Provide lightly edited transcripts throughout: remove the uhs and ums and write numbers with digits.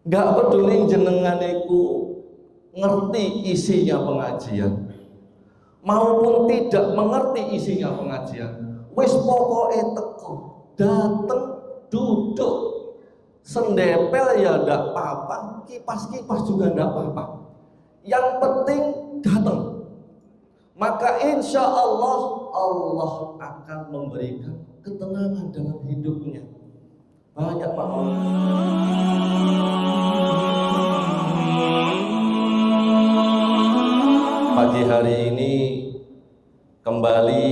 Gak peduli jenengan iku ngerti isinya pengajian maupun tidak mengerti isinya pengajian, wis pokoke teko, dateng, duduk, sendepel ya ndak apa-apa, kipas-kipas juga ndak apa-apa. Yang penting datang. Maka insya Allah Allah akan memberikan ketenangan dalam hidupnya. Banyak Pak. Pagi hari ini kembali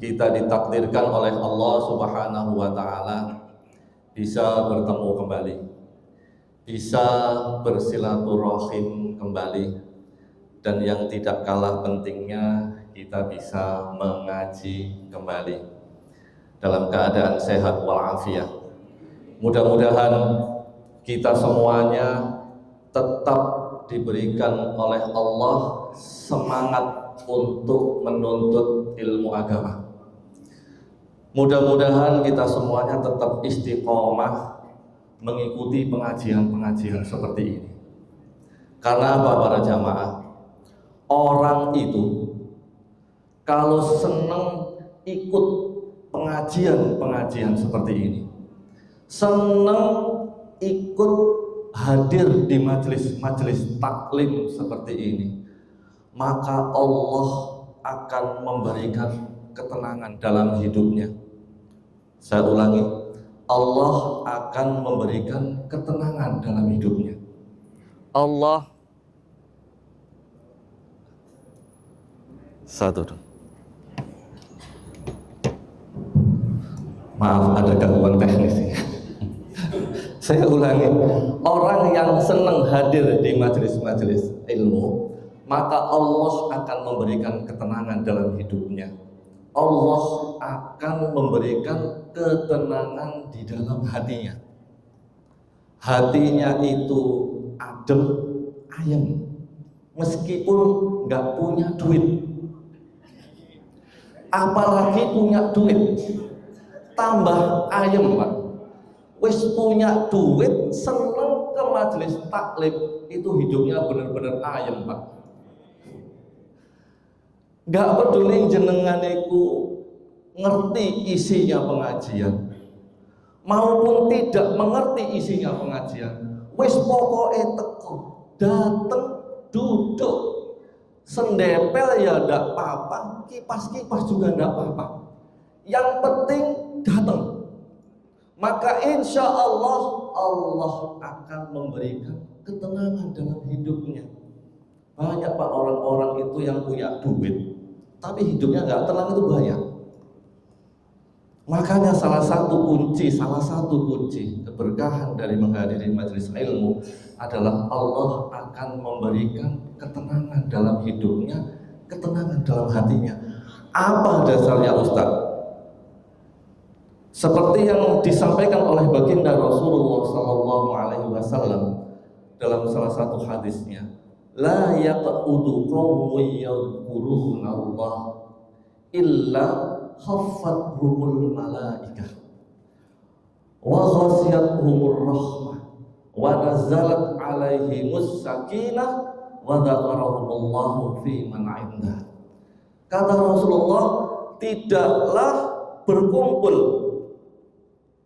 kita ditakdirkan oleh Allah Subhanahu wa Ta'ala bisa bertemu kembali, bisa bersilaturahim kembali, dan yang tidak kalah pentingnya kita bisa mengaji kembali dalam keadaan sehat walafiat. Mudah-mudahan kita semuanya tetap diberikan oleh Allah semangat untuk menuntut ilmu agama. Mudah-mudahan kita semuanya tetap istiqomah mengikuti pengajian-pengajian seperti ini. Karena apa para jamaah? Orang itu kalau senang ikut pengajian-pengajian seperti ini, senang ikut hadir di majelis-majelis taklim seperti ini, maka Allah akan memberikan ketenangan dalam hidupnya. Saya ulangi, Allah akan memberikan ketenangan dalam hidupnya. Allah satu. Maaf, ada gangguan teknis. Saya ulangi, orang yang senang hadir di majelis-majelis ilmu, maka Allah akan memberikan ketenangan dalam hidupnya. Allah akan memberikan ketenangan di dalam hatinya. Hatinya itu adem, ayem, meskipun nggak punya duit. Apalagi punya duit, tambah ayem Pak. Wis punya duit, seneng ke majelis taklim, itu hidupnya benar-benar ayem Pak. Gak peduli jenengan iku ngerti isinya pengajian maupun tidak mengerti isinya pengajian, wis pokoke teko, dateng, duduk, sendepel ya ndak apa-apa, kipas-kipas juga ndak apa-apa. Yang penting datang. Maka insya Allah Allah akan memberikan ketenangan dalam hidupnya. Banyak Pak orang-orang itu yang punya duit, tapi hidupnya nggak tenang, itu banyak. Makanya salah satu kunci keberkahan dari menghadiri majelis ilmu adalah Allah akan memberikan ketenangan dalam hidupnya, ketenangan dalam hatinya. Apa dasarnya Ustaz? Seperti yang disampaikan oleh baginda Rasulullah SAW dalam salah satu hadisnya, la yaqudu qaumun yadhkuruna Allah illa khaffathumul malaikah wa ghasiyatuhumur rahmah wa nazalat alaihimus sakinah wa dzakarahumullahu fi man 'indah. Kata Rasulullah, tidaklah berkumpul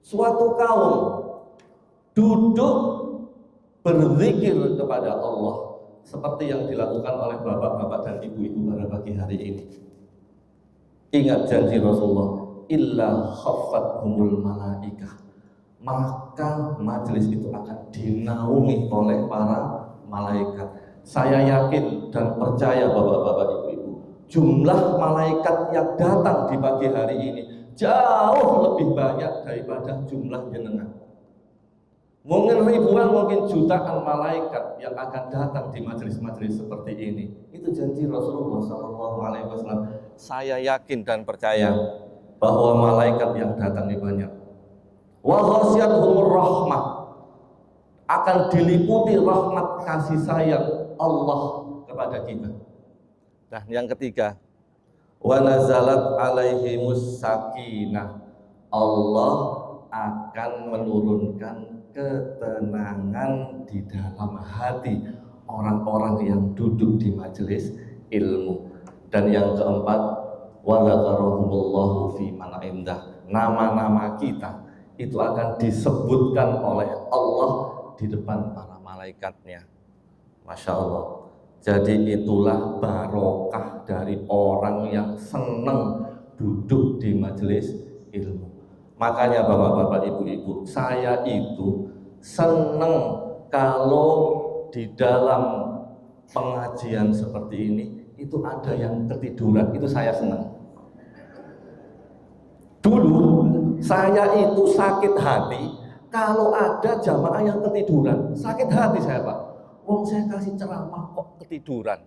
suatu kaum duduk berzikir kepada Allah seperti yang dilakukan oleh bapak-bapak dan ibu-ibu pada pagi hari ini. Ingat janji Rasulullah, illa khaffathumul malaikah, maka majelis itu akan dinaungi oleh para malaikat. Saya yakin dan percaya bapak-bapak ibu-ibu, jumlah malaikat yang datang di pagi hari ini jauh lebih banyak daripada jumlah jenengan. Mungkin ribuan, mungkin jutaan malaikat yang akan datang di majelis-majelis seperti ini. Itu janji Rasulullah SAW. Saya yakin dan percaya bahwa malaikat yang datang ini banyak. Wa ghasyiyatuhumur rahmah, akan diliputi rahmat kasih sayang Allah kepada kita. Nah, yang ketiga, wa nazalat alaihimus sakinah, Allah akan menurunkan ketenangan di dalam hati orang-orang yang duduk di majelis ilmu. Dan yang keempat, wa dzakarahumullahu fi man indah. Nama-nama kita itu akan disebutkan oleh Allah di depan para malaikatnya. Masya Allah. Jadi itulah barokah dari orang yang senang duduk di majelis ilmu. Makanya bapak-bapak, ibu-ibu, saya itu senang kalau di dalam pengajian seperti ini itu ada yang ketiduran, itu saya senang. Dulu saya itu sakit hati kalau ada jamaah yang ketiduran. Sakit hati saya, Pak. Wong saya kasih ceramah kok ketiduran.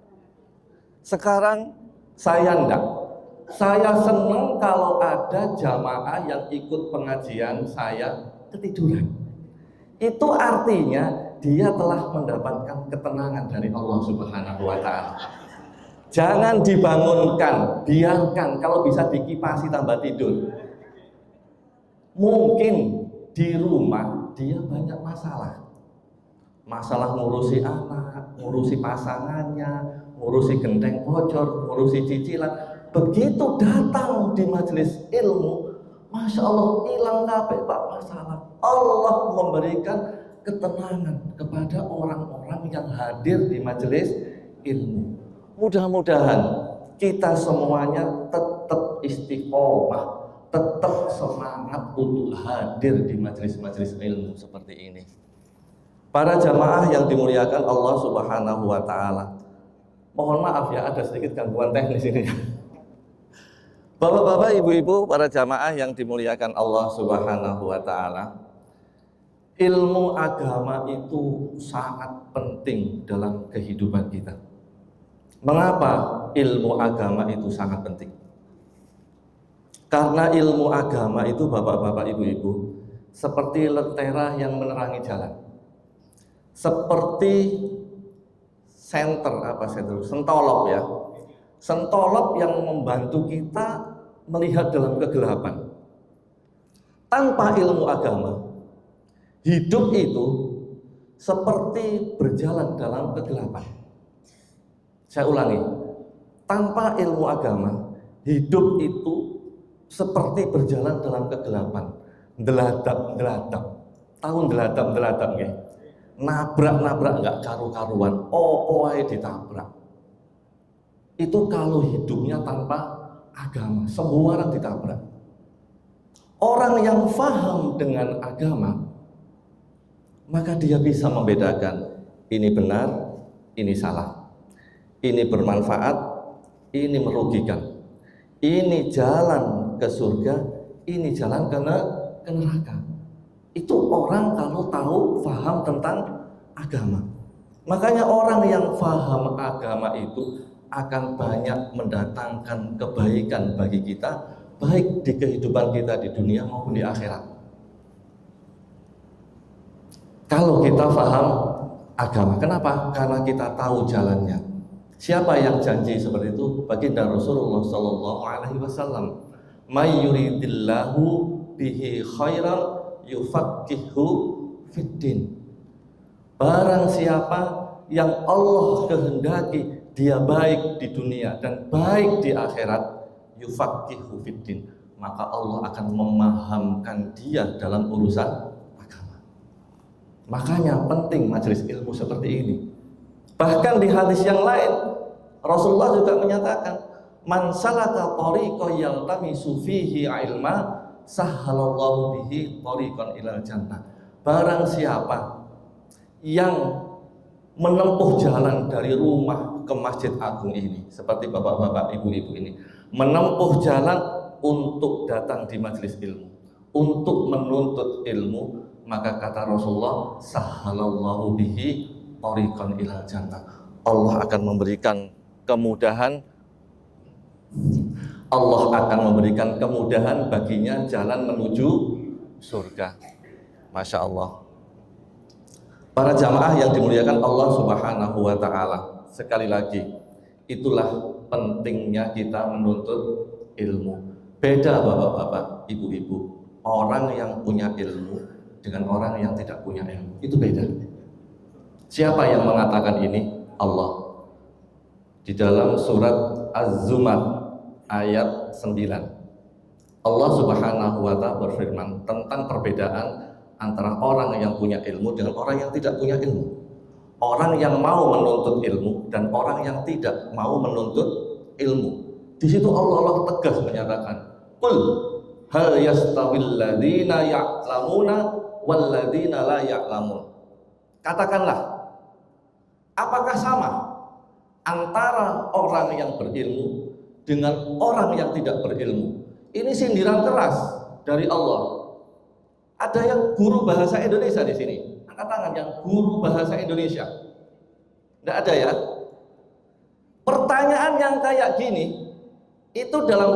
Sekarang saya enggak. Saya senang kalau ada jamaah yang ikut pengajian saya ketiduran. Itu artinya dia telah mendapatkan ketenangan dari Allah Subhanahu wa Ta'ala. Jangan dibangunkan, biarkan, kalau bisa dikipasi tambah tidur. Mungkin di rumah dia banyak masalah ngurusi anak, ngurusi pasangannya, ngurusi genteng bocor, ngurusi cicilan. Begitu datang di majelis ilmu, Masya Allah, hilang kabeh Pak masalah. Allah memberikan ketenangan kepada orang-orang yang hadir di majelis ilmu. Mudah-mudahan kita semuanya tetap istiqomah, tetap semangat untuk hadir di majelis-majelis ilmu seperti ini. Para jamaah yang dimuliakan Allah Subhanahu wa Ta'ala, mohon maaf ya, ada sedikit gangguan teknis ini. Bapak-bapak, ibu-ibu, para jamaah yang dimuliakan Allah Subhanahu wa Ta'ala, ilmu agama itu sangat penting dalam kehidupan kita. Mengapa ilmu agama itu sangat penting? Karena ilmu agama itu, bapak-bapak, ibu-ibu, seperti lentera yang menerangi jalan. Seperti sentolop ya. Sentolop yang membantu kita melihat dalam kegelapan. Tanpa ilmu agama, hidup itu seperti berjalan dalam kegelapan. Saya ulangi, tanpa ilmu agama, hidup itu seperti berjalan dalam kegelapan. Deladap. Tahu deladap ya? Nabrak nggak karu-karuan, wae ditabrak. Itu kalau hidupnya tanpa agama, semua orang ditabrak. Orang yang faham dengan agama, maka dia bisa membedakan ini benar, ini salah, ini bermanfaat, ini merugikan, ini jalan ke surga, ini jalan ke neraka. Itu orang kalau tahu, faham tentang agama. Makanya orang yang faham agama itu akan banyak mendatangkan kebaikan bagi kita, baik di kehidupan kita di dunia maupun di akhirat. Kalau kita faham agama, kenapa? Karena kita tahu jalannya. Siapa yang janji seperti itu? Baginda Rasulullah Sallallahu Alaihi Wasallam, "May yuridillahu bihi khairan yufaqihu fiddin." Barang siapa yang Allah kehendaki dia baik di dunia dan baik di akhirat, yufaqihu fiddin, maka Allah akan memahamkan dia dalam urusan agama. Makanya penting majelis ilmu seperti ini. Bahkan di hadis yang lain Rasulullah juga menyatakan, "Man salaka tariqan yaltamisu fihi ilma, sahhalallahu bihi tariqan ilal jannah." Barang siapa yang menempuh jalan dari rumah ke Masjid Agung ini, seperti bapak-bapak, ibu-ibu ini, menempuh jalan untuk datang di majelis ilmu, untuk menuntut ilmu, maka kata Rasulullah, sahhalallahu bihi tariqan ilal jannah. Allah akan memberikan kemudahan, Allah akan memberikan kemudahan baginya jalan menuju surga. Masya Allah. Para jamaah yang dimuliakan Allah Subhanahu wa Ta'ala, sekali lagi, itulah pentingnya kita menuntut ilmu. Beda bapak-bapak, ibu-ibu, orang yang punya ilmu dengan orang yang tidak punya ilmu. Itu beda. Siapa yang mengatakan ini? Allah. Di dalam surat Az-Zumar ayat 9. Allah Subhanahu wa taala berfirman tentang perbedaan antara orang yang punya ilmu dengan orang yang tidak punya ilmu. Orang yang mau menuntut ilmu dan orang yang tidak mau menuntut ilmu. Di situ Allah tegas menyatakan, "Qul hal yastawil ladzina ya'lamuna wal ladzina la ya'lamun." Katakanlah, apakah sama antara orang yang berilmu dengan orang yang tidak berilmu? Ini sindiran keras dari Allah. Ada yang guru bahasa Indonesia di sini? Angkat tangan yang guru bahasa Indonesia. Tidak ada ya? Pertanyaan yang kayak gini itu dalam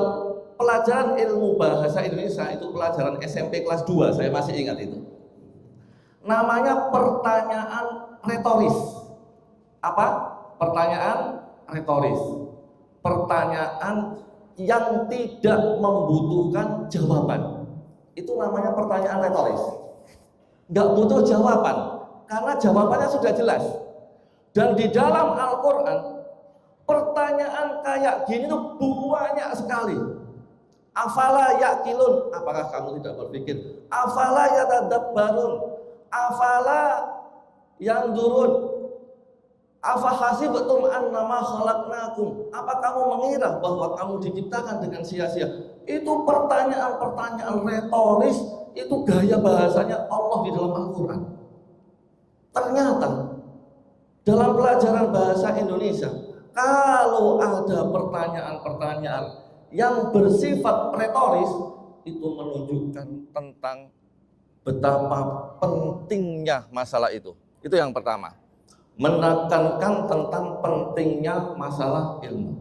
pelajaran ilmu bahasa Indonesia, itu pelajaran SMP kelas 2, saya masih ingat itu. Namanya pertanyaan retoris. Apa? Pertanyaan retoris. Pertanyaan yang tidak membutuhkan jawaban. Itu namanya pertanyaan retoris. Nggak butuh jawaban, karena jawabannya sudah jelas. Dan di dalam Al-Quran, pertanyaan kayak gini tuh banyak sekali. Afala yaqilun, apakah kamu tidak berpikir? Afala yatadabbarun, afala yanzurun, afahasibtum annama khalaqnakum, apa kamu mengira bahwa kamu diciptakan dengan sia-sia? Itu pertanyaan-pertanyaan retoris, itu gaya bahasanya Allah di dalam Al-Quran. Ternyata dalam pelajaran bahasa Indonesia, kalau ada pertanyaan-pertanyaan yang bersifat retoris, itu menunjukkan tentang betapa pentingnya masalah itu. Itu yang pertama, menekankan tentang pentingnya masalah ilmu.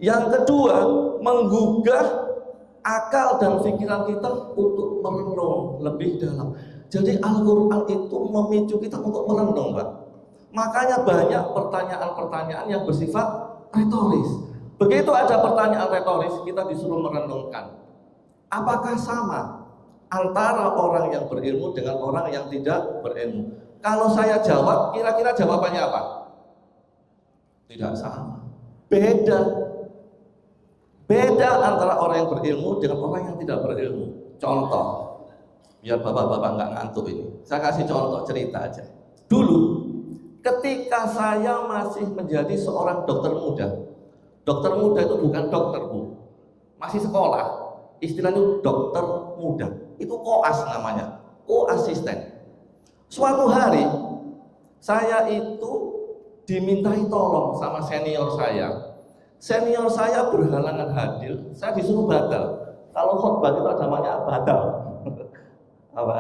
Yang kedua, menggugah akal dan pikiran kita untuk merenung lebih dalam. Jadi Al-Quran itu memicu kita untuk merenung, Pak. Makanya banyak pertanyaan-pertanyaan yang bersifat retoris. Begitu ada pertanyaan retoris, kita disuruh merenungkan. Apakah sama antara orang yang berilmu dengan orang yang tidak berilmu? Kalau saya jawab, kira-kira jawabannya apa? Tidak sama. Beda. Beda antara orang yang berilmu dengan orang yang tidak berilmu. Contoh, biar bapak-bapak nggak ngantuk ini. Saya kasih contoh, cerita aja. Dulu, ketika saya masih menjadi seorang dokter muda. Dokter muda itu bukan dokter, Bu. Masih sekolah. Istilahnya dokter muda. Itu koas namanya, koasisten. Suatu hari saya itu dimintai tolong sama senior saya. Senior saya berhalangan hadir, saya disuruh batal. Kalau khotbah itu ada namanya batal. Apa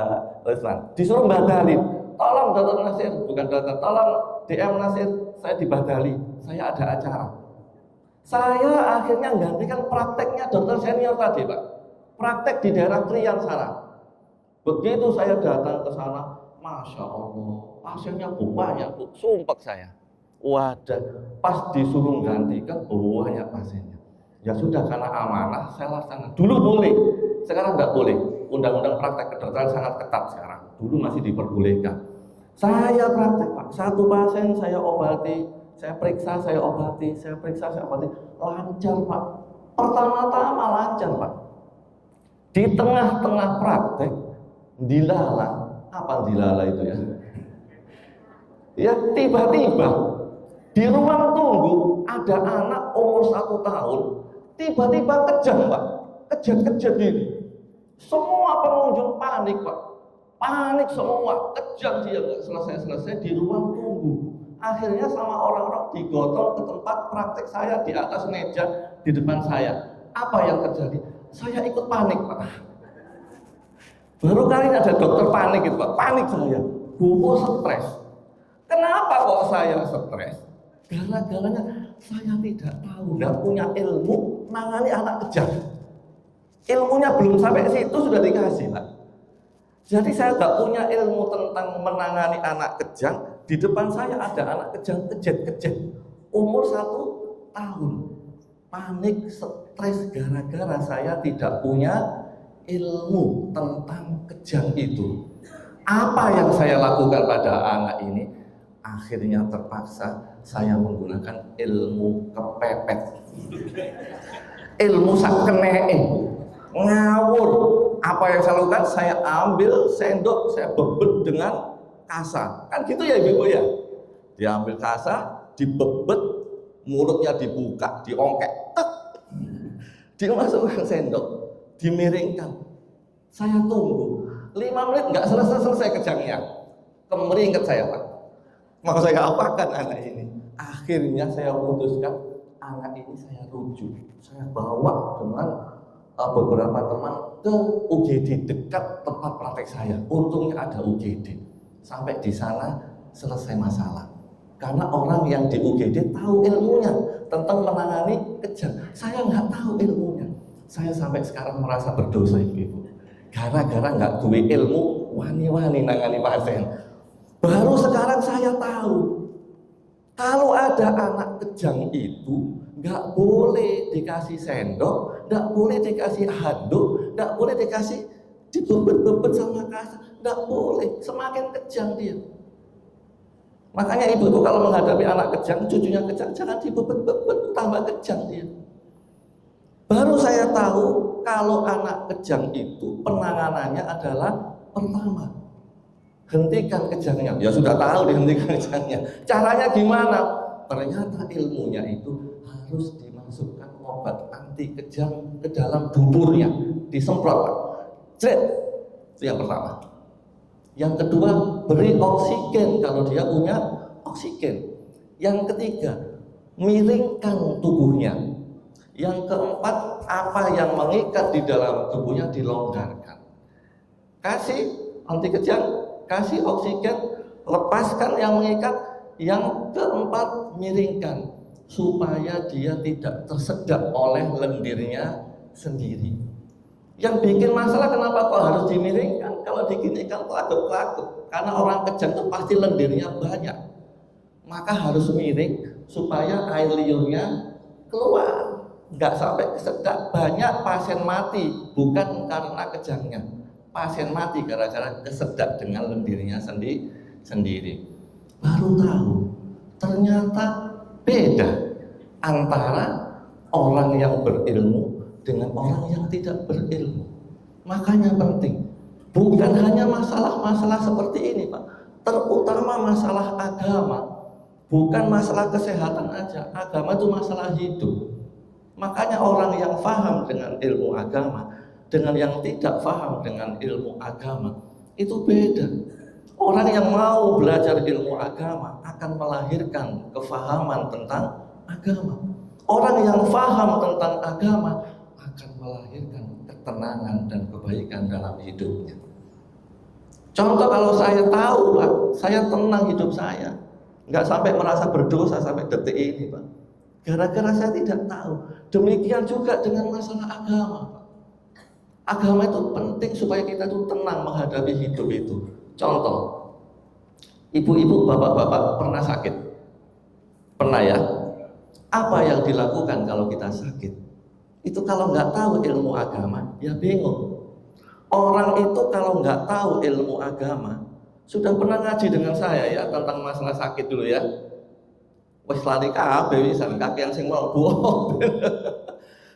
Rizwan? Disuruh batalin. Tolong Dr. Nasir, bukan dokter, tolong DM Nasir, saya dibadali. Saya ada acara. Saya akhirnya menggantikan prakteknya dokter senior tadi, Pak. Praktek di daerah Krian sana. Begitu saya datang ke sana, Masya Allah, pasiennya banyak, Bu. Sumpek saya. Wadah, pas disuruh gantikan banyak pasiennya. Ya sudah, karena amanah saya laksanakan. Dulu boleh, sekarang nggak boleh. Undang-undang praktek kedokteran sangat ketat sekarang. Dulu masih diperbolehkan. Saya praktek, Pak. Satu pasien saya obati, saya periksa, saya obati, saya periksa, saya obati. Lancar, Pak. Pertama-tama lancar, Pak. Di tengah-tengah praktek, dilala. Apa dilala itu ya? Ya tiba-tiba di ruang tunggu ada anak umur 1 tahun, tiba-tiba kejang, Pak. Kejang-kejang gini. Semua pengunjung panik, Pak. Panik semua, kejang dia, nggak selesai-selesai di ruang tunggu. Akhirnya sama orang-orang digotong ke tempat praktek saya di atas meja di depan saya. Apa yang terjadi? Saya ikut panik, Pak. Baru kali ini ada dokter panik gitu, Pak. Panik saya. Bobo stres. Kenapa kok saya stres? Gara-garanya saya tidak tahu, tidak punya ilmu menangani anak kejang. Ilmunya belum sampai situ sudah dikasih, Pak. Jadi saya tidak punya ilmu tentang menangani anak kejang. Di depan saya ada anak kejang kejang umur 1 tahun. Panik, stres gara-gara saya tidak punya ilmu tentang kejang itu. Apa yang saya lakukan pada anak ini? Akhirnya terpaksa saya menggunakan ilmu kepepet. Ilmu sak kenee, ngawur. Apa yang saya lakukan? Saya ambil sendok, saya bebet dengan kasa. Kan gitu ya ibu ya? Diambil kasa, dibebet, mulutnya dibuka, diongkek, tek. Dimasukkan sendok, dimiringkan. Saya tunggu 5 menit nggak selesai kejangnya. Kemeringet saya Pak. Mau saya apakan anak ini? Akhirnya saya putuskan anak ini saya rujuk. Saya bawa dengan beberapa teman ke UGD dekat tempat praktek saya. Untungnya ada UGD. Sampai di sana selesai masalah. Karena orang yang di UGD tahu ilmunya tentang menangani kejang. Saya nggak tahu ilmunya. Saya sampai sekarang merasa berdosa ibu. Gara-gara nggak duwe ilmu wani-wani nangani pasien. Baru sekarang saya tahu kalau ada anak kejang itu nggak boleh dikasih sendok, nggak boleh dikasih handuk, nggak boleh dikasih dibebet-bebet sama kasar, nggak boleh. Semakin kejang dia. Makanya ibu itu kalau menghadapi anak kejang, cucunya kejang, jangan dibebet-bebet, tambah kejang dia. Baru saya tahu kalau anak kejang itu penanganannya adalah pertama, hentikan kejangnya. Ya sudah tahu dihentikan kejangnya. Caranya gimana? Ternyata ilmunya itu harus dimasukkan obat anti kejang ke dalam buburnya, disemprot. Cret. Itu yang pertama. Yang kedua, beri oksigen kalau dia punya oksigen. Yang ketiga, miringkan tubuhnya. Yang keempat, apa yang mengikat di dalam tubuhnya dilonggarkan. Kasih anti kejang, kasih oksigen, lepaskan yang mengikat. Yang keempat, miringkan supaya dia tidak tersedak oleh lendirnya sendiri. Yang bikin masalah kenapa kok harus dimiringkan? Kalau diginikan kelakuk-kelakuk. Karena orang kejang itu pasti lendirnya banyak. Maka harus miring supaya air liurnya keluar. Nggak sampai kesedak. Banyak pasien mati bukan karena kejangnya. Pasien mati gara-gara kesedak dengan lendirnya sendiri. Baru tahu ternyata beda antara orang yang berilmu dengan orang yang tidak berilmu. Makanya penting. Bukan hanya masalah-masalah seperti ini Pak. Terutama masalah agama. Bukan masalah kesehatan aja. Agama itu masalah hidup. Makanya orang yang paham dengan ilmu agama dengan yang tidak paham dengan ilmu agama itu beda. Orang yang mau belajar ilmu agama akan melahirkan kefahaman tentang agama. Orang yang paham tentang agama akan melahirkan ketenangan dan kebaikan dalam hidupnya. Contoh kalau saya tahu Pak, saya tenang hidup saya. Nggak sampai merasa berdosa sampai detik ini Pak. Gara-gara saya tidak tahu. Demikian juga dengan masalah agama Pak. Agama itu penting supaya kita itu tenang menghadapi hidup itu. Contoh, ibu-ibu, bapak-bapak pernah sakit? Pernah ya? Apa yang dilakukan kalau kita sakit? Itu kalau nggak tahu ilmu agama, ya bingung. Orang itu kalau nggak tahu ilmu agama, sudah pernah ngaji dengan saya ya tentang masalah sakit dulu ya. Wes lari kabeh wisan kakean sing mlebu.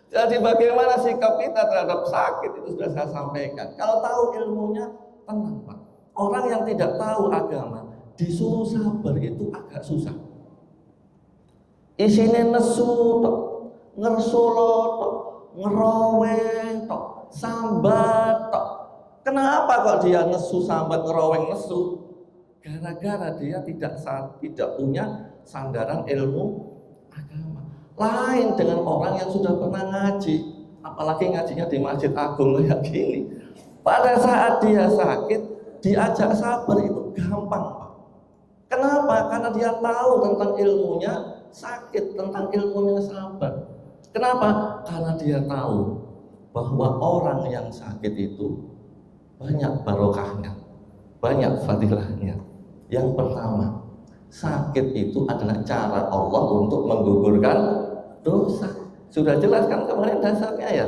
Jadi bagaimana sikap kita terhadap sakit itu sudah saya sampaikan. Kalau tahu ilmunya tenang Pak. Orang yang tidak tahu agama disuruh sabar itu agak susah. Isine nesu tok, ngersolo tok, ngeroweng tok, sambat tok. Kenapa kok dia nesu sambat ngeroweng nesu? Gara-gara dia tidak punya sandaran ilmu agama. Lain dengan orang yang sudah pernah ngaji, apalagi ngajinya di Masjid Agung kayak gini. Pada saat dia sakit, diajak sabar itu gampang Pak. Kenapa? Karena dia tahu tentang ilmunya sakit, tentang ilmunya sabar. Kenapa? Karena dia tahu bahwa orang yang sakit itu banyak barokahnya, banyak fadilahnya. Yang pertama, sakit itu adalah cara Allah untuk menggugurkan dosa. Sudah jelaskan kemarin dasarnya ya.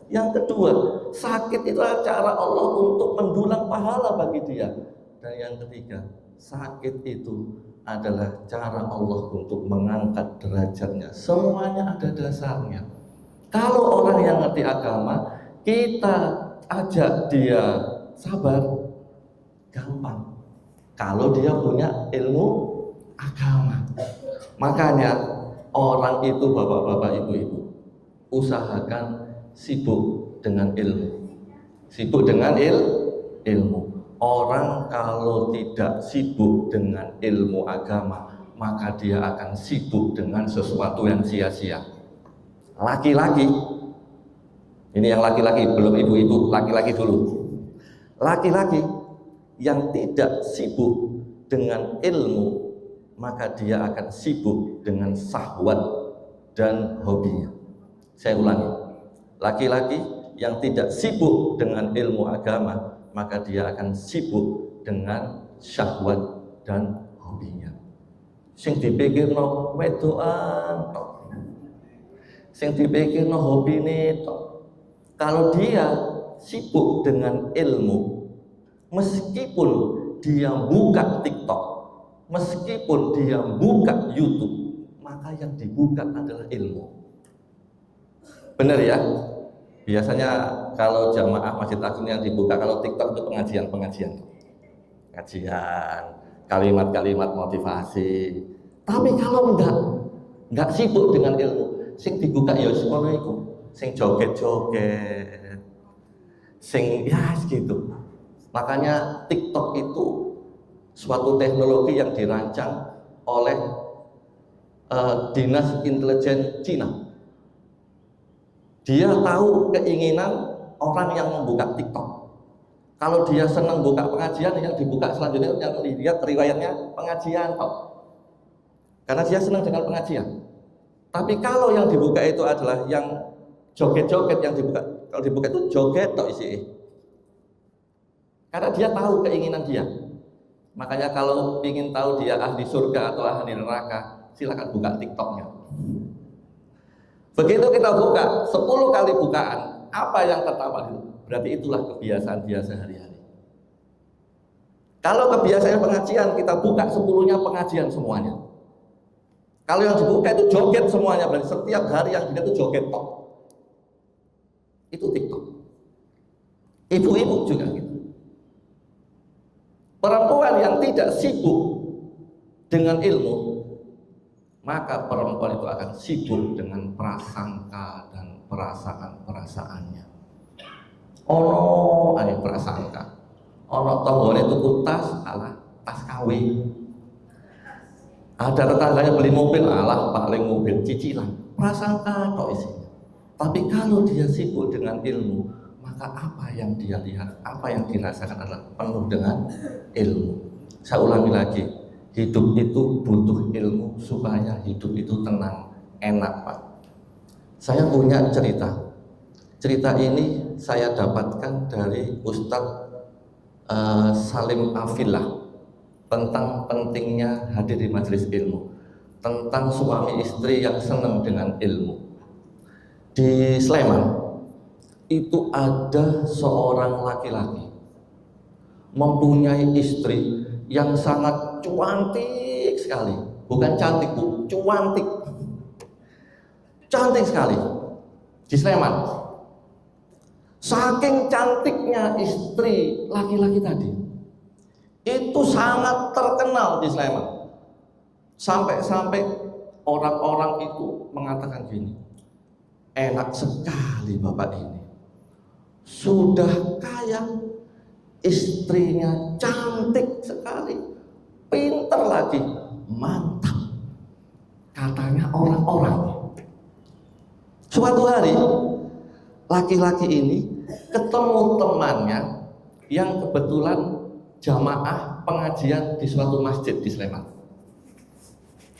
Yang kedua, sakit itu adalah cara Allah untuk mendulang pahala bagi dia. Dan yang ketiga, sakit itu adalah cara Allah untuk mengangkat derajatnya. Semuanya ada dasarnya. Kalau orang yang ngerti agama, kita ajak dia sabar, gampang. Kalau dia punya ilmu agama. Makanya orang itu, bapak-bapak, ibu-ibu, usahakan sibuk dengan ilmu. Sibuk dengan ilmu. Orang kalau tidak sibuk dengan ilmu agama, maka dia akan sibuk dengan sesuatu yang sia-sia. Laki-laki, ini yang laki-laki, belum ibu-ibu, laki-laki dulu. Laki-laki yang tidak sibuk dengan ilmu, maka dia akan sibuk dengan syahwat dan hobinya. Saya ulangi, laki-laki yang tidak sibuk dengan ilmu agama, maka dia akan sibuk dengan syahwat dan hobinya. Sing dipikirno wedokan tok. Sing dipikirno hobine tok. Kalau dia sibuk dengan ilmu, meskipun dia buka TikTok, meskipun dia buka YouTube, maka yang dibuka adalah ilmu. Benar ya? Biasanya kalau jamaah Masjid Agung yang dibuka, kalau TikTok itu pengajian, kalimat-kalimat motivasi. Tapi kalau enggak sibuk dengan ilmu, sing dibuka ya sekolah itu, sing joget-joget, sing ya gitu. Makanya TikTok itu suatu teknologi yang dirancang oleh Dinas Intelijen Cina. Dia tahu keinginan orang yang membuka TikTok. Kalau dia senang buka pengajian, yang dibuka selanjutnya yang dilihat riwayatnya pengajian kok. Karena dia senang dengan pengajian. Tapi kalau yang dibuka itu adalah yang joget-joget, yang dibuka, kalau dibuka itu joget tok isi. Karena dia tahu keinginan dia. Makanya kalau ingin tahu dia ahli surga atau ahli neraka, silakan buka TikToknya. Begitu kita buka 10 kali bukaan, apa yang pertama itu? Berarti itulah kebiasaan dia sehari-hari. Kalau kebiasaan pengajian, kita buka 10-nya pengajian semuanya. Kalau yang dibuka itu joget semuanya, berarti setiap hari yang dilihat itu joget tok. Itu TikTok. Ibu-ibu juga gitu. Perempuan yang tidak sibuk dengan ilmu, maka perempuan itu akan sibuk dengan prasangka dan perasaan-perasaannya. Ono ane prasangka. Ono tanggane tuku tas, alah tas KW. Ada tetangganya beli mobil, alah paling mobil cicilan. Prasangka tok isinya. Tapi kalau dia sibuk dengan ilmu, maka apa yang dia lihat, apa yang dirasakan adalah penuh dengan ilmu. Saya ulangi lagi. Hidup itu butuh ilmu supaya hidup itu tenang, enak Pak. Saya punya cerita. Cerita ini saya dapatkan dari Ustadz Salim Afillah tentang pentingnya hadir di majelis ilmu, tentang suami istri yang senang dengan ilmu. Di Sleman itu ada seorang laki-laki mempunyai istri yang sangat cuantik sekali, bukan cantik Bu, cuantik, cantik sekali di Sleman. Saking cantiknya istri laki-laki tadi, itu sangat terkenal di Sleman. Sampai-sampai orang-orang itu mengatakan gini, enak sekali bapak ini, sudah kaya, istrinya cantik sekali, pinter lagi, mantap, katanya orang-orang. Suatu hari laki-laki ini ketemu temannya yang kebetulan jamaah pengajian di suatu masjid di Sleman,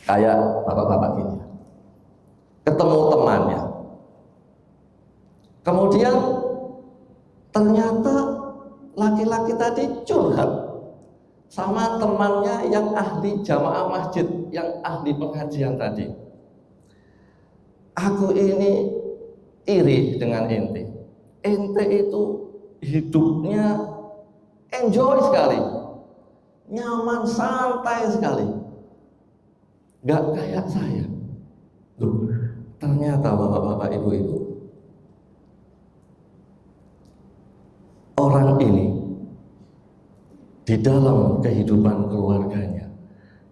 kayak bapak-bapak ini. Ketemu temannya, kemudian ternyata laki-laki tadi curhat sama temannya yang ahli jamaah masjid, yang ahli pengajian tadi. Aku ini iri dengan ente. Ente itu hidupnya enjoy sekali. nyaman, santai sekali. Nggak kayak saya. Loh, ternyata bapak-bapak, ibu-ibu, orang ini di dalam kehidupan keluarganya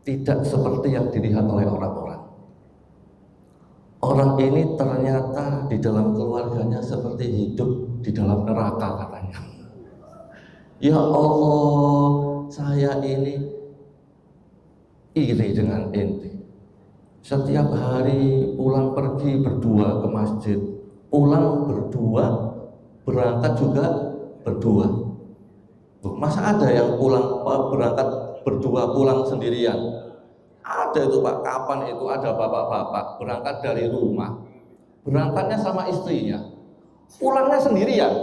tidak seperti yang dilihat oleh orang-orang. Orang ini ternyata di dalam keluarganya seperti hidup di dalam neraka katanya. Ya Allah, saya ini iri dengan ente. Setiap hari pulang pergi berdua ke masjid, pulang berdua, berangkat juga berdua. Masa ada yang pulang berangkat berdua, pulang sendirian? Ada itu Pak, kapan itu ada bapak-bapak berangkat dari rumah, berangkatnya sama istrinya, pulangnya sendirian.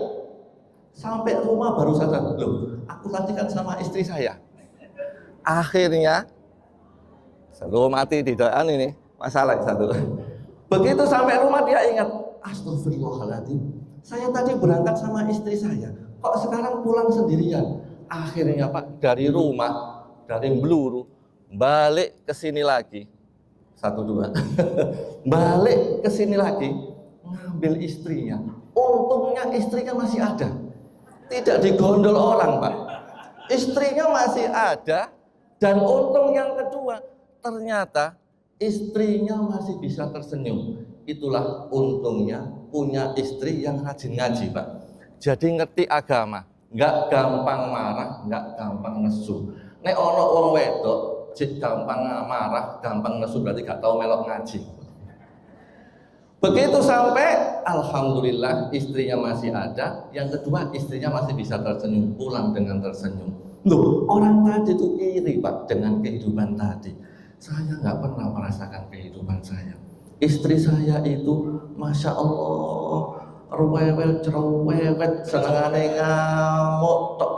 Sampai rumah baru sadar, loh aku tadi kan sama istri saya. Akhirnya, selalu mati di doaan ini, masalah satu. Begitu sampai rumah dia ingat, astagfirullahaladzim, saya tadi berangkat sama istri saya, kok sekarang pulang sendirian. Akhirnya Pak, dari rumah, dari Bluru, balik ke sini lagi, 1-2, balik ke sini lagi, ngambil istrinya. Untungnya istrinya masih ada, tidak digondol orang Pak. Istrinya masih ada, dan untung yang kedua, ternyata istrinya masih bisa tersenyum. Itulah untungnya punya istri yang rajin ngaji Pak. Jadi ngerti agama, nggak gampang marah, nggak gampang nesu. Nek ono wong wedok, jik gampang marah, gampang nesu, berarti gak tahu melok ngaji. Begitu sampai, alhamdulillah istrinya masih ada. Yang kedua, istrinya masih bisa tersenyum, pulang dengan tersenyum. Loh, orang tadi itu iri Pak dengan kehidupan tadi. Saya nggak pernah merasakan kehidupan saya. Istri saya itu, masya Allah, ruwewel cerewet, senengane ngamuk tok.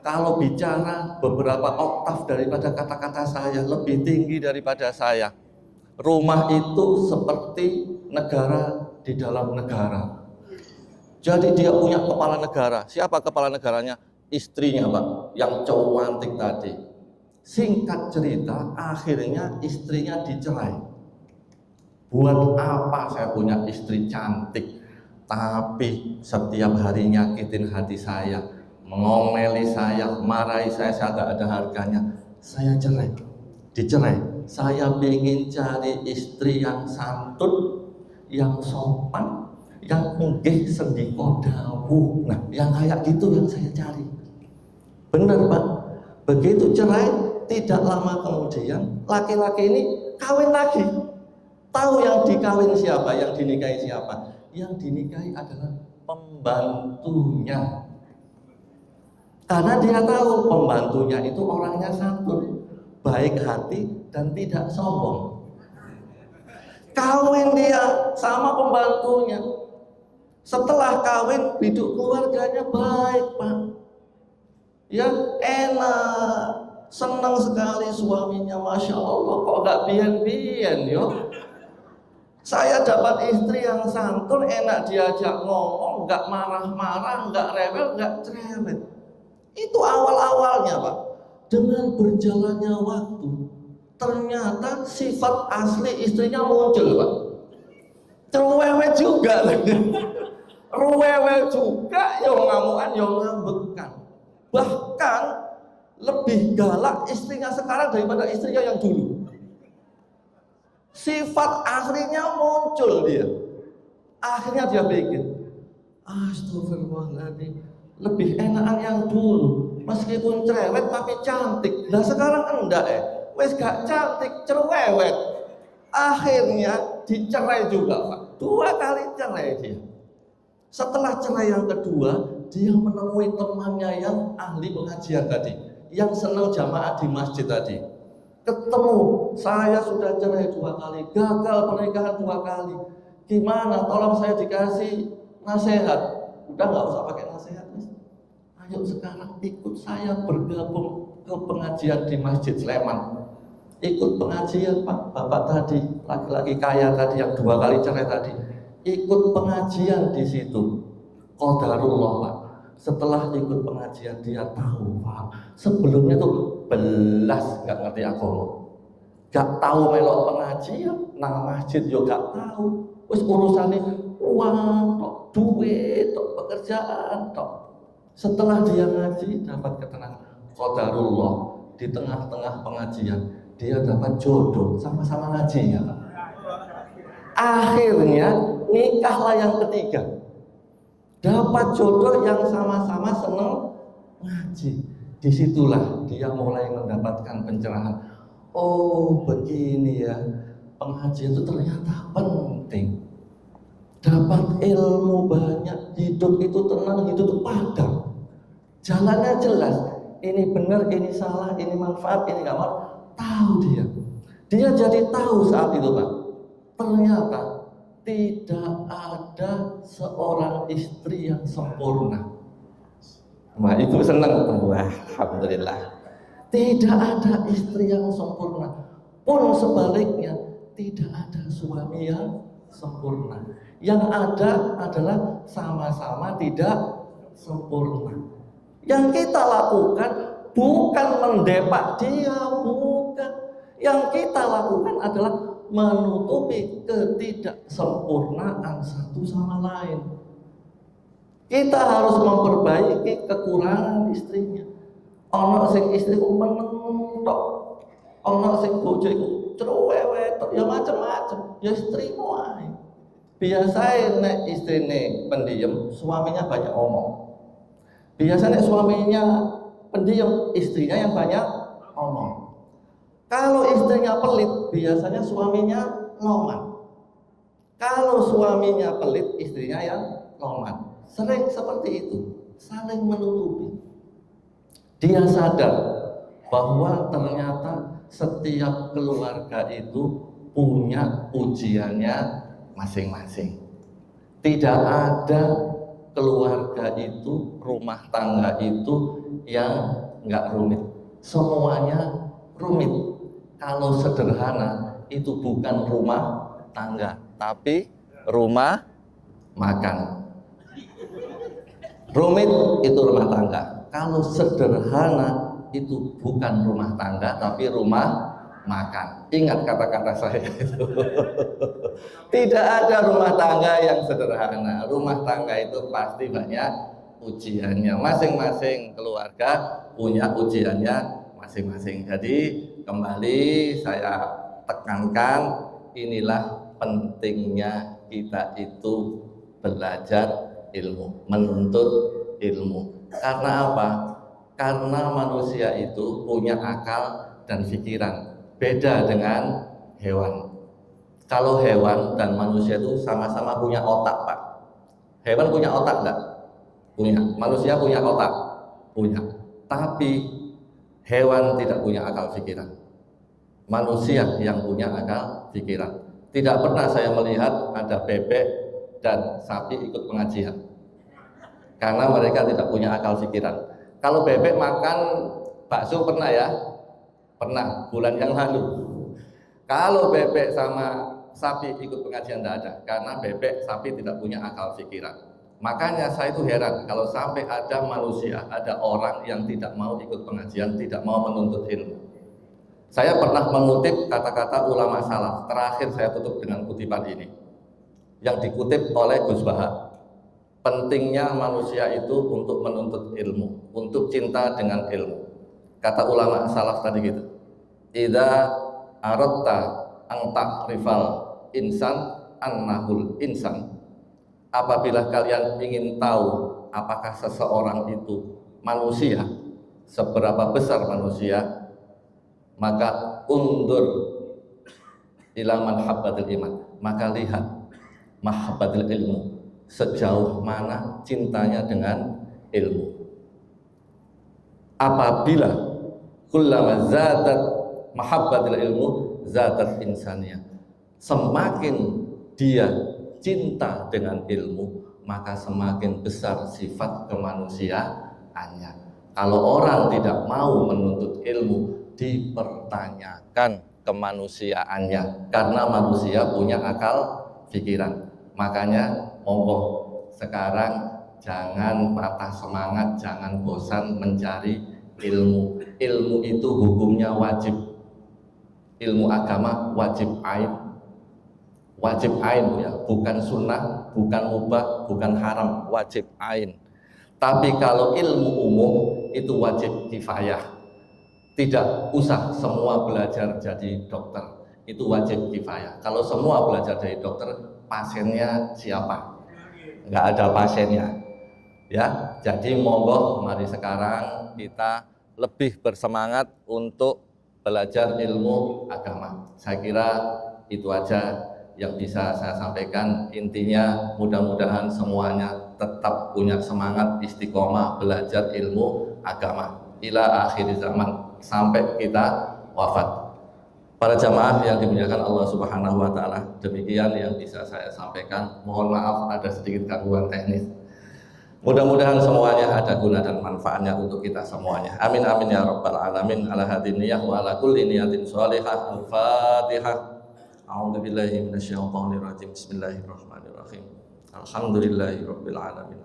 Kalau bicara beberapa oktav daripada kata-kata saya, lebih tinggi daripada saya. Rumah itu seperti negara di dalam negara. Jadi dia punya kepala negara. Siapa kepala negaranya? Istrinya Pak, yang cantik tadi. Singkat cerita, akhirnya istrinya dicerai. Buat apa saya punya istri cantik, tapi setiap hari nyakitin hati saya, mengomeli saya, marahi saya tak ada harganya. Saya cerai, dicerai. Saya ingin cari istri yang santun, yang sopan, yang nggih sendiko dawuh. Nah, yang kayak gitu yang saya cari. Benar Pak. Begitu cerai, tidak lama kemudian laki-laki ini kawin lagi. Tahu yang dikawin siapa, yang dinikahi siapa? Yang dinikahi adalah pembantunya. Karena dia tahu pembantunya itu orangnya santun, baik hati dan tidak sombong. Kawin dia sama pembantunya. Setelah kawin, hidup keluarganya baik Pak. Ya enak, senang sekali suaminya, masya Allah, kok gak bian-bian yo. Saya dapat istri yang santun, enak diajak ngomong, gak marah-marah, gak rewel, gak cerewet. Itu awal-awalnya Pak. Dengan berjalannya waktu, ternyata sifat asli istrinya muncul Pak. Cerewet juga, rewel juga, yang ngamukan, yang ngambekan. Bahkan lebih galak istrinya sekarang daripada istrinya yang dulu. Sifat aslinya muncul dia. Akhirnya dia pikir, astagfirullahaladzim, lebih enakan yang dulu. Meskipun cerewet tapi cantik. Nah sekarang enggak wes gak cantik, cerewet. Akhirnya dicerai juga Pak. 2 kali cerai dia. Setelah cerai yang kedua, dia menemui temannya yang ahli pengajian tadi, yang senang jamaah di masjid tadi. Ketemu, saya sudah cerai 2 kali, gagal pernikahan 2 kali. Gimana? Tolong saya dikasih nasihat. Udah nggak usah pakai nasihat, Mas. Ayo sekarang ikut saya bergabung ke pengajian di Masjid Sleman. Ikut pengajian Pak, bapak tadi, laki-laki kaya tadi yang 2 kali cerai tadi. Ikut pengajian di situ. Qadarullah Pak. Setelah ikut pengajian dia tahu Pak, sebelumnya tuh belas gak ngerti agama. Gak tahu melok pengajian, nang masjid yo gak tahu. Wis urusane uang, tok, duit, tok, pekerjaan, tok. Setelah dia ngaji dapat ketenangan. Qadarullah, di tengah-tengah pengajian dia dapat jodoh, sama-sama ngaji ya. Akhirnya nikahlah yang ketiga. Dapat jodoh yang sama-sama seneng ngaji. Disitulah dia mulai mendapatkan pencerahan. Oh begini ya, pengajian itu ternyata penting. Dapat ilmu banyak, hidup itu tenang, hidup itu padam. Jalannya jelas, ini benar, ini salah, ini manfaat, ini nggak manfaat. Tahu dia. Dia jadi tahu saat itu Pak. Ternyata tidak ada seorang istri yang sempurna. Wah itu senang tuh, alhamdulillah. Tidak ada istri yang sempurna. Pun sebaliknya tidak ada suami yang sempurna. Yang ada adalah sama-sama tidak sempurna. Yang kita lakukan bukan mendepak dia, bukan. Yang kita lakukan adalah menutupi ketidaksempurnaan satu sama lain. Kita harus memperbaiki kekurangan istrinya. Ono sing istriku meneng tok, ono sing bojoku cerewet tok, ya macam-macam, ya istrimu ae. Biasanya nek istrine pendiam, suaminya banyak omong. Biasanya nek suaminya pendiam, istrinya yang banyak omong. Kalau istrinya pelit, biasanya suaminya loman. Kalau suaminya pelit, istrinya yang loman. Sering seperti itu, saling menutupi. Dia sadar bahwa ternyata setiap keluarga itu punya ujiannya masing-masing. Tidak ada keluarga itu, rumah tangga itu yang nggak rumit. Semuanya rumit. Kalau sederhana itu bukan rumah tangga, tapi rumah makan. Rumit itu rumah tangga. Kalau sederhana itu bukan rumah tangga, tapi rumah makan. Ingat kata-kata saya itu. Tidak ada rumah tangga yang sederhana. Rumah tangga itu pasti banyak ujiannya. Masing-masing keluarga punya ujiannya masing-masing. Jadi kembali saya tekankan, inilah pentingnya kita itu belajar ilmu, menuntut ilmu. Karena apa? Karena manusia itu punya akal dan pikiran, beda dengan hewan. Kalau hewan dan manusia itu sama-sama punya otak Pak. Hewan punya otak enggak? Punya. Manusia punya otak? Punya. Tapi hewan tidak punya akal pikiran. Manusia yang punya akal pikiran. Tidak pernah saya melihat ada bebek dan sapi ikut pengajian, karena mereka tidak punya akal pikiran. Kalau bebek makan bakso pernah ya? Pernah, bulan yang lalu. Kalau bebek sama sapi ikut pengajian tidak ada, karena bebek, sapi tidak punya akal pikiran. Makanya saya itu heran kalau sampai ada manusia, ada orang yang tidak mau ikut pengajian, tidak mau menuntut ilmu. Saya pernah mengutip kata-kata ulama salaf. Terakhir saya tutup dengan kutipan ini yang dikutip oleh Gus Bahar. Pentingnya manusia itu untuk menuntut ilmu, untuk cinta dengan ilmu. Kata ulama salaf tadi gitu. Idza aratta an ta'rifal insan annahul insan. Apabila kalian ingin tahu apakah seseorang itu manusia, seberapa besar manusia, maka undur ila mahabbatil iman. Maka lihat mahabbatil ilmu, sejauh mana cintanya dengan ilmu. Apabila kullama zadat mahabbatil ilmu zadat insaniyah, semakin dia cinta dengan ilmu, maka semakin besar sifat kemanusiaannya. Kalau orang tidak mau menuntut ilmu, dipertanyakan kemanusiaannya, karena manusia punya akal pikiran. Makanya monggo sekarang jangan patah semangat, jangan bosan mencari Ilmu itu hukumnya wajib. Ilmu agama wajib ain. Wajib ain ya, bukan sunnah, bukan mubah, bukan haram, wajib ain. Tapi kalau ilmu umum itu wajib kifayah. Tidak usah semua belajar jadi dokter, itu wajib kifayah. Kalau semua belajar jadi dokter, pasiennya siapa? Nggak ada pasiennya. Ya, jadi monggo mari sekarang kita lebih bersemangat untuk belajar ilmu agama. Saya kira itu aja yang bisa saya sampaikan. Intinya mudah-mudahan semuanya tetap punya semangat istiqomah belajar ilmu agama ila akhir zaman, sampai kita wafat. Para jamaah yang dimuliakan Allah Subhanahu wa taala, demikian yang bisa saya sampaikan. Mohon maaf ada sedikit gangguan teknis. Mudah-mudahan semuanya ada guna dan manfaatnya untuk kita semuanya. Amin amin ya rabbal alamin. Ala hadin niyah wa ala kulli niyatin sholihah. Al-Fatihah. A'udzubillahi minasyaitonir rajim. Bismillahirrahmanirrahim. Alhamdulillahirabbil alamin.